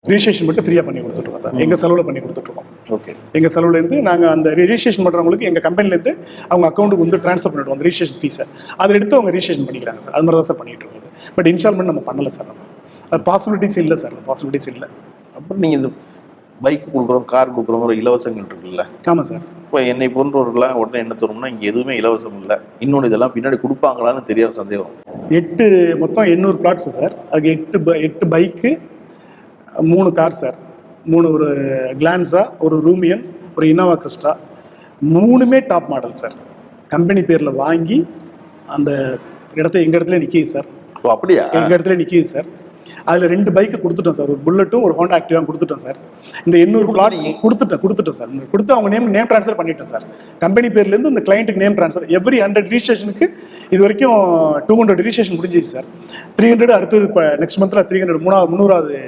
Registration மட்டும் ஃப்ரீயாக பண்ணி கொடுத்துட்ருக்கோம் சார். எங்கள் செலவில் பண்ணி கொடுத்துட்ருக்கோம். ஓகே. எங்கள் செலவுலேருந்து நாங்கள் அந்த ரிஜிஸ்ட்ரேஷன் பண்ணுறவங்களுக்கு எங்கள் கம்பெனிலேருந்து அவங்க அக்கௌண்ட்டுக்கு வந்து ட்ரான்ஸ்ஃபர் பண்ணிவிடுவோம் அந்த ரிஜிஸ்ட்ரேஷன் ஃபீஸை. அதை எடுத்து அவங்க ரிஜிஸ்ட்ரேஷன் பண்ணிக்கிறாங்க சார். அது மாதிரி தான் சார் பண்ணிகிட்டு இருக்கோம். பட் இன்ஸ்டால்மெண்ட் நம்ம பண்ணலை சார். நம்ம அது பாசிபிலிட்டிஸ் இல்லை சார். பாசிபிலிட்டிஸ் இல்லை. அப்புறம் நீங்கள் இந்த பைக் கொடுக்குறோம், கார் கொடுக்குறோம், ஒரு இலவசங்கள் இருக்குல்ல? ஆமாம் சார். இப்போ என்னை போன்றவர்களாம் உடனே என்ன தரும்னா, இங்கே எதுவுமே இலவசம் இல்லை, இன்னொன்று இதெல்லாம் பின்னாடி கொடுப்பாங்களான்னு தெரியாத சந்தேகம். மொத்தம் 800 பிளாட்ஸு சார். அதுக்கு 8 பைக்கு, 3 கார் சார். 3 ஒரு கிளான்ஸா, ஒரு ரூமியன், ஒரு இனோவா கிறிஸ்டா, 3மே டாப் மாடல் சார். கம்பெனி பேரில் வாங்கி அந்த எங்கள் இடத்துல நிற்கிது சார். ஓ அப்படியா? எங்கள் இடத்துல நிற்கிது சார். அதில் 2 பைக்கு கொடுத்துட்டோம் சார். ஒரு புல்லட்டும் ஒரு ஹோண்டா ஆக்டிவாக கொடுத்துட்டோம் சார். இந்த 800 பிளாட் கொடுத்துட்டோம் சார். கொடுத்து அவங்க நேம் ட்ரான்ஸ்ஃபர் பண்ணிட்டோம் சார். கம்பெனி பேர்லேருந்து இந்த கிளைண்ட்டுக்கு நேம் ட்ரான்ஸ்ஃபர். எவ்ரி 100 ரிஜிஸ்ட்ரேஷனுக்கு இது வரைக்கும் 200 ரிஜிஸ்ட்ரேஷன் முடிஞ்சிச்சு சார். 300 அடுத்தது இப்போ நெக்ஸ்ட் மந்தில் 300வது